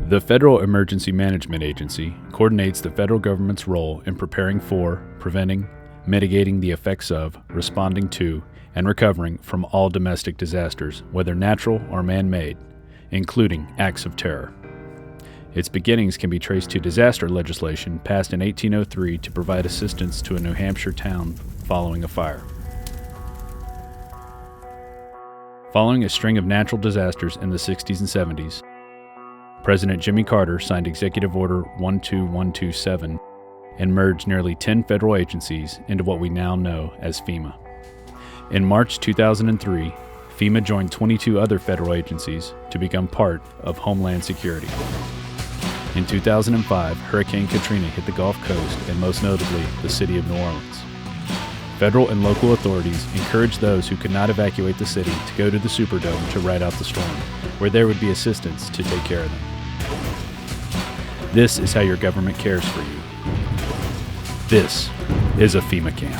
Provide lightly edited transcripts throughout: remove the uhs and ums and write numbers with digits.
The Federal Emergency Management Agency coordinates the federal government's role in preparing for, preventing, mitigating the effects of, responding to, and recovering from all domestic disasters, whether natural or man-made, including acts of terror. Its beginnings can be traced to disaster legislation passed in 1803 to provide assistance to a New Hampshire town following a fire. Following a string of natural disasters in the 60s and 70s, President Jimmy Carter signed Executive Order 12127 and merged nearly 10 federal agencies into what we now know as FEMA. In March 2003, FEMA joined 22 other federal agencies to become part of Homeland Security. In 2005, Hurricane Katrina hit the Gulf Coast and most notably the city of New Orleans. Federal and local authorities encouraged those who could not evacuate the city to go to the Superdome to ride out the storm, where there would be assistance to take care of them. This is how your government cares for you. This is a FEMA camp.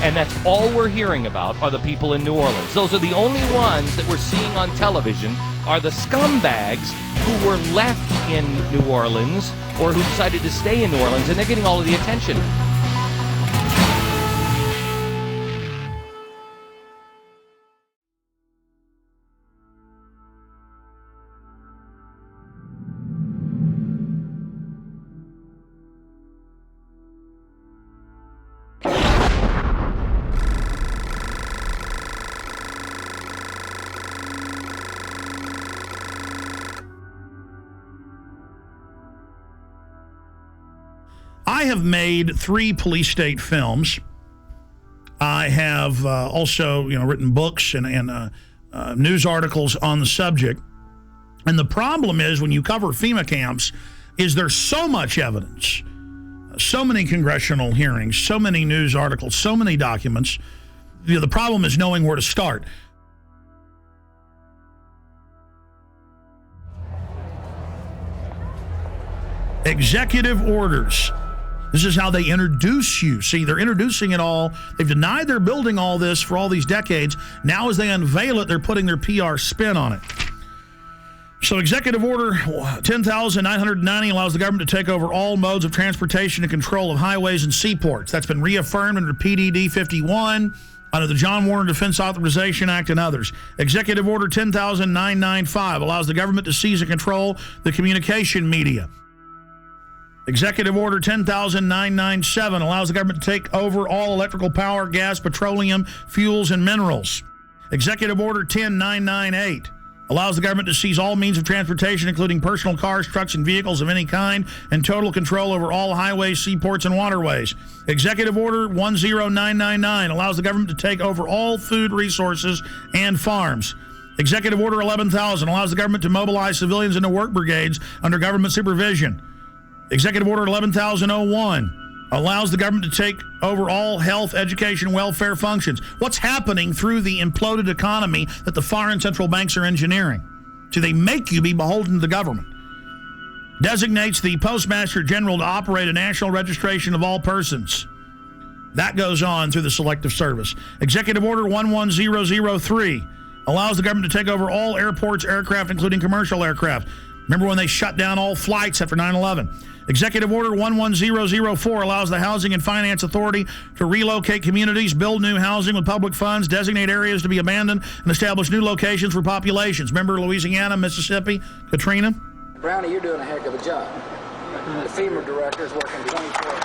And that's all we're hearing about are the people in New Orleans. Those are the only ones that we're seeing on television are the scumbags who were left in New Orleans or who decided to stay in New Orleans, and they're getting all of the attention. I have made 3 police state films. I have also, written books and news articles on the subject. And the problem is when you cover FEMA camps is there's so much evidence, so many congressional hearings, so many news articles, so many documents. The problem is knowing where to start. Executive orders. This is how they introduce you. See, they're introducing it all. They've denied they're building all this for all these decades. Now as they unveil it, they're putting their PR spin on it. So Executive Order 10,990 allows the government to take over all modes of transportation and control of highways and seaports. That's been reaffirmed under PDD 51, under the John Warner Defense Authorization Act and others. Executive Order 10,995 allows the government to seize and control the communication media. Executive Order 10,997 allows the government to take over all electrical power, gas, petroleum, fuels, and minerals. Executive Order 10,998 allows the government to seize all means of transportation, including personal cars, trucks, and vehicles of any kind, and total control over all highways, seaports, and waterways. Executive Order 10999 allows the government to take over all food resources and farms. Executive Order 11,000 allows the government to mobilize civilians into work brigades under government supervision. Executive Order 11,001 allows the government to take over all health, education, welfare functions. What's happening through the imploded economy that the foreign central banks are engineering? So they make you be beholden to the government. Designates the Postmaster General to operate a national registration of all persons. That goes on through the Selective Service. Executive Order 11003 allows the government to take over all airports, aircraft, including commercial aircraft. Remember when they shut down all flights after 9/11? Executive Order 11004 allows the Housing and Finance Authority to relocate communities, build new housing with public funds, designate areas to be abandoned, and establish new locations for populations. Remember Louisiana, Mississippi, Katrina? Brownie, you're doing a heck of a job. The FEMA director is working 24 hours.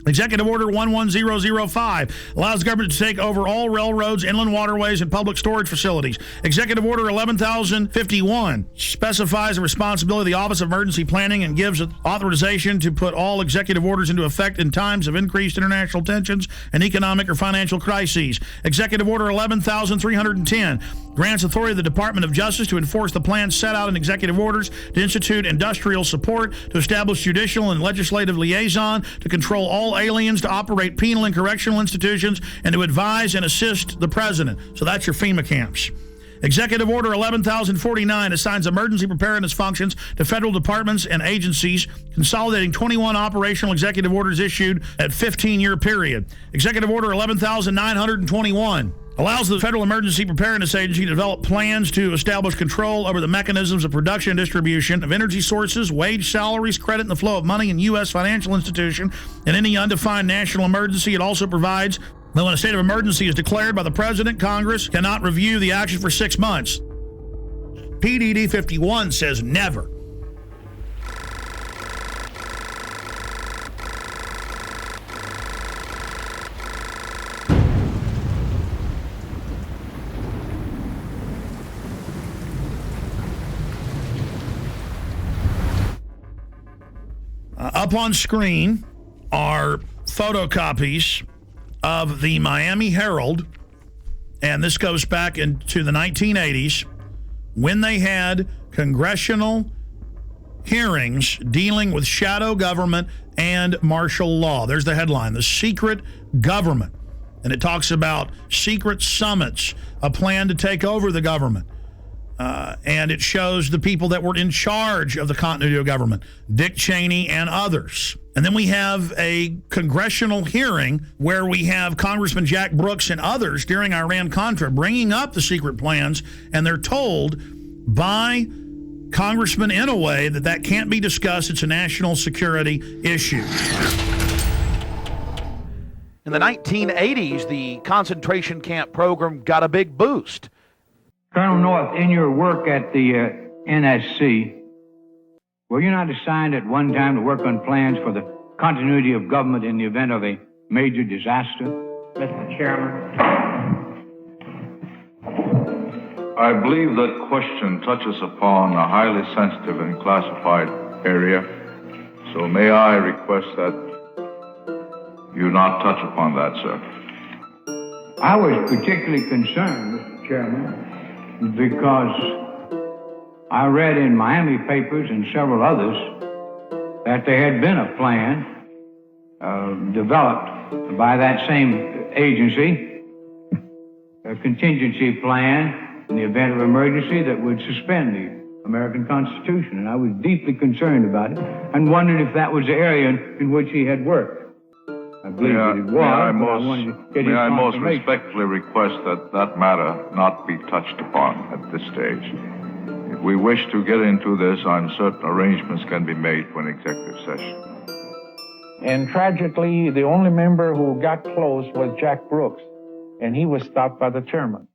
Executive Order 11005 allows the government to take over all railroads, inland waterways, and public storage facilities. Executive Order 11,051 specifies the responsibility of the Office of Emergency Planning and gives authorization to put all executive orders into effect in times of increased international tensions and economic or financial crises. Executive Order 11,310 grants authority to the Department of Justice to enforce the plans set out in executive orders, to institute industrial support, to establish judicial and legislative liaison, to control all aliens, to operate penal and correctional institutions, and to advise and assist the president. So that's your FEMA camps. Executive Order 11,049 assigns emergency preparedness functions to federal departments and agencies, consolidating 21 operational executive orders issued at 15-year period. Executive Order 11,921 allows the Federal Emergency Preparedness Agency to develop plans to establish control over the mechanisms of production and distribution of energy sources, wage, salaries, credit, and the flow of money in U.S. financial institution in any undefined national emergency. It also provides that when a state of emergency is declared by the President, Congress cannot review the action for 6 months. PDD 51 says never. Up on screen are photocopies of the Miami Herald, and this goes back into the 1980s when they had congressional hearings dealing with shadow government and martial law. There's the headline, The Secret Government. And it talks about secret summits, a plan to take over the government. And it shows the people that were in charge of the continuity of government, Dick Cheney and others. And then we have a congressional hearing where we have Congressman Jack Brooks and others during Iran-Contra bringing up the secret plans, and they're told by Congressman Inouye that can't be discussed. It's a national security issue. In the 1980s, the concentration camp program got a big boost. Colonel North, in your work at the NSC, were you not assigned at one time to work on plans for the continuity of government in the event of a major disaster? Mr. Chairman. I believe that question touches upon a highly sensitive and classified area, so may I request that you not touch upon that, sir? I was particularly concerned, Mr. Chairman, because I read in Miami papers and several others that there had been a plan developed by that same agency, a contingency plan in the event of emergency that would suspend the American Constitution. And I was deeply concerned about it and wondered if that was the area in which he had worked. I believe that it was. May I most respectfully request that matter not be touched upon at this stage. If we wish to get into this, I'm certain arrangements can be made for an executive session. And tragically, the only member who got close was Jack Brooks, and he was stopped by the chairman.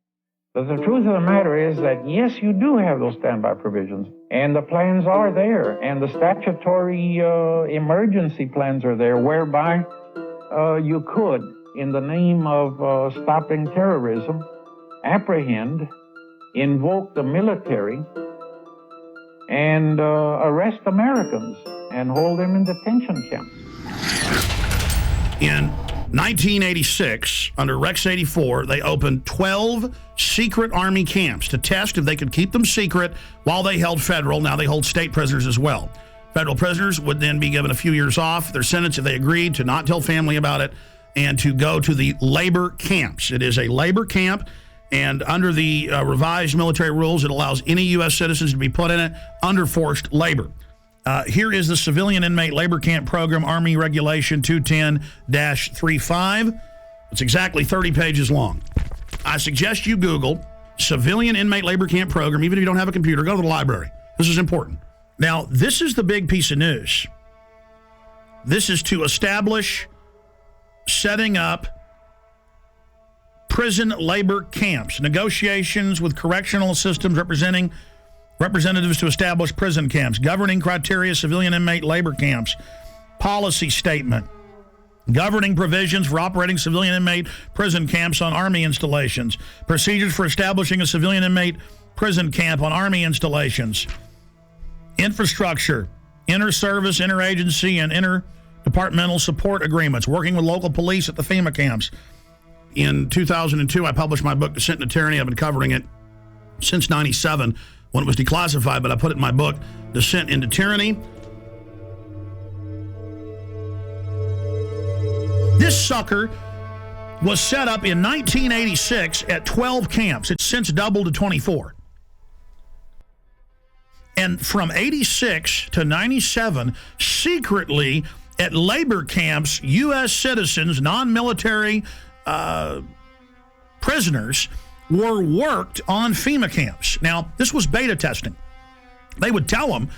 But the truth of the matter is that, yes, you do have those standby provisions, and the plans are there, and the statutory emergency plans are there, whereby you could, in the name of stopping terrorism, apprehend, invoke the military, and arrest Americans and hold them in detention camps. In 1986, under Rex 84, they opened 12 secret Army camps to test if they could keep them secret while they held federal. Now they hold state prisoners as well. Federal prisoners would then be given a few years off their sentence if they agreed to not tell family about it and to go to the labor camps. It is a labor camp, and under the revised military rules, it allows any U.S. citizens to be put in it under forced labor. Here is the Civilian Inmate Labor Camp Program, Army Regulation 210-35. It's exactly 30 pages long. I suggest you Google Civilian Inmate Labor Camp Program. Even if you don't have a computer, go to the library. This is important. Now, this is the big piece of news. This is to establish setting up prison labor camps, negotiations with correctional systems representatives to establish prison camps, governing criteria, civilian inmate labor camps, policy statement, governing provisions for operating civilian inmate prison camps on Army installations, procedures for establishing a civilian inmate prison camp on Army installations, infrastructure, inter-service, interagency, and interdepartmental support agreements, working with local police at the FEMA camps. In 2002, I published my book, Descent into Tyranny. I've been covering it since 97 when it was declassified, but I put it in my book, Descent into Tyranny. This sucker was set up in 1986 at 12 camps. It's since doubled to 24. And from 86 to 97, secretly at labor camps, U.S. citizens, non-military prisoners, were worked on FEMA camps. Now, this was beta testing. They would tell them,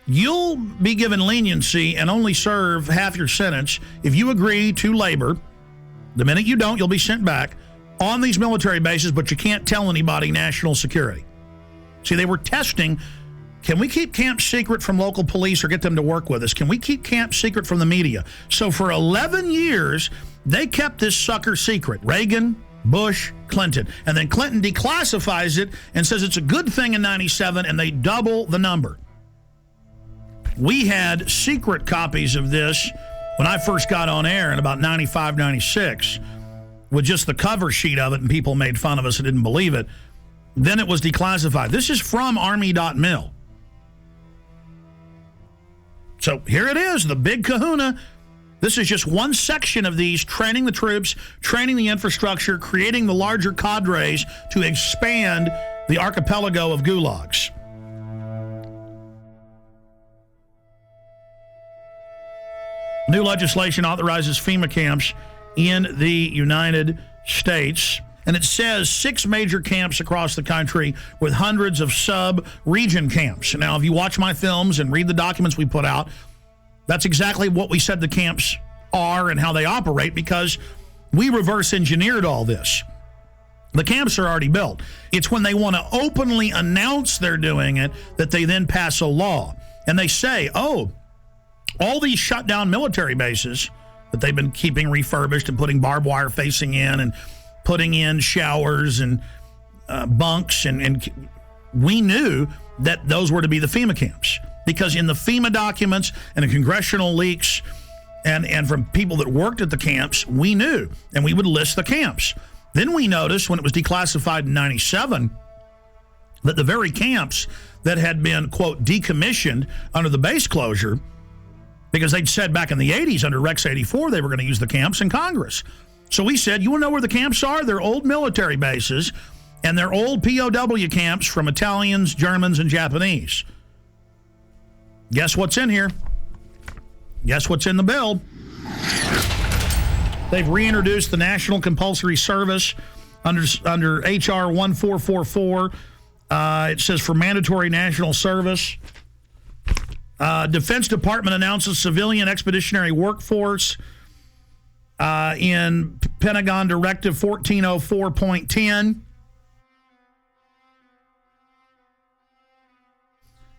you'll be given leniency and only serve half your sentence if you agree to labor. The minute you don't, you'll be sent back on these military bases, but you can't tell anybody national security. See, they were testing, can we keep camp secret from local police or get them to work with us? Can we keep camp secret from the media? So for 11 years, they kept this sucker secret. Reagan, Bush, Clinton. And then Clinton declassifies it and says it's a good thing in 97, and they double the number. We had secret copies of this when I first got on air in about 95, 96, with just the cover sheet of it, and people made fun of us and didn't believe it. Then it was declassified. This is from Army.mil. So here it is, the big kahuna. This is just one section of these, training the troops, training the infrastructure, creating the larger cadres to expand the archipelago of gulags. New legislation authorizes FEMA camps in the United States. And it says 6 major camps across the country with hundreds of sub-region camps. Now, if you watch my films and read the documents we put out, that's exactly what we said the camps are and how they operate, because we reverse engineered all this. The camps are already built. It's when they want to openly announce they're doing it that they then pass a law. And they say, oh, all these shut down military bases that they've been keeping refurbished and putting barbed wire facing in and putting in showers and bunks, and we knew that those were to be the FEMA camps, because in the FEMA documents and the congressional leaks and from people that worked at the camps, we knew, and we would list the camps. Then we noticed when it was declassified in 97 that the very camps that had been, quote, decommissioned under the base closure, because they'd said back in the 80s under Rex 84 they were going to use the camps in Congress. So we said, you want to know where the camps are? They're old military bases, and they're old POW camps from Italians, Germans, and Japanese. Guess what's in here? Guess what's in the bill? They've reintroduced the National Compulsory Service under H.R. 1444. It says for mandatory national service. Defense Department announces civilian expeditionary workforce. In Pentagon Directive 1404.10.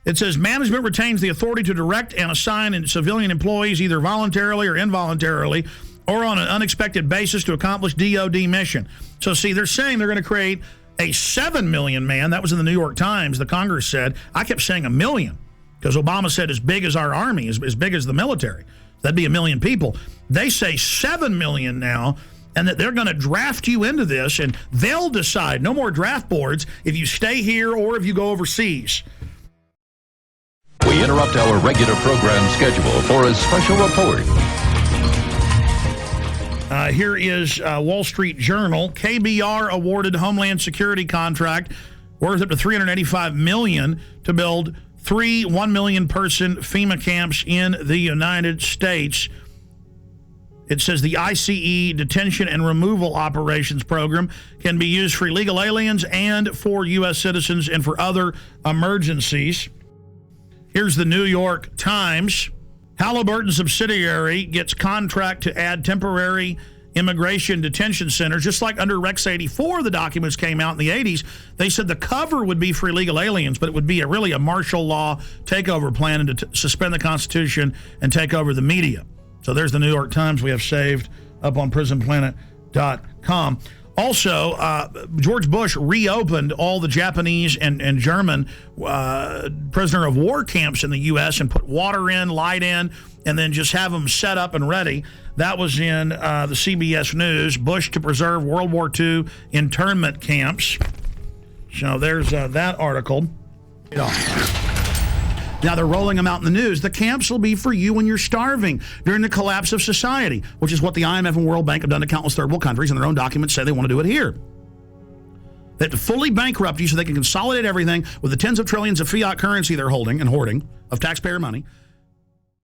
It says management retains the authority to direct and assign civilian employees either voluntarily or involuntarily or on an unexpected basis to accomplish DOD mission. So see, they're saying they're going to create a 7 million man. That was in the New York Times. The Congress said, I kept saying 1 million because Obama said as big as our army, as big as the military. That'd be 1 million people. They say 7 million now, and that they're going to draft you into this, and they'll decide, no more draft boards, if you stay here or if you go overseas. We interrupt our regular program schedule for a special report. Here is Wall Street Journal. KBR awarded Homeland Security contract worth up to $385 million to build 3 1 million person FEMA camps in the United States. It says the ICE detention and removal operations program can be used for illegal aliens and for U.S. citizens and for other emergencies. Here's the New York Times. Halliburton subsidiary gets contract to add temporary immigration detention centers. Just like under Rex 84, the documents came out in the 80s. They said the cover would be for illegal aliens, but it would be really a martial law takeover plan to suspend the Constitution and take over the media. So there's the New York Times we have saved up on prisonplanet.com. Also, George Bush reopened all the Japanese and German prisoner of war camps in the U.S. and put water in, light in, and then just have them set up and ready. That was in the CBS News. Bush to preserve World War II internment camps. So there's that article. Now they're rolling them out in the news. The camps will be for you when you're starving during the collapse of society, which is what the IMF and World Bank have done to countless third world countries, and their own documents say they want to do it here. They have to fully bankrupt you so they can consolidate everything with the tens of trillions of fiat currency they're holding and hoarding of taxpayer money,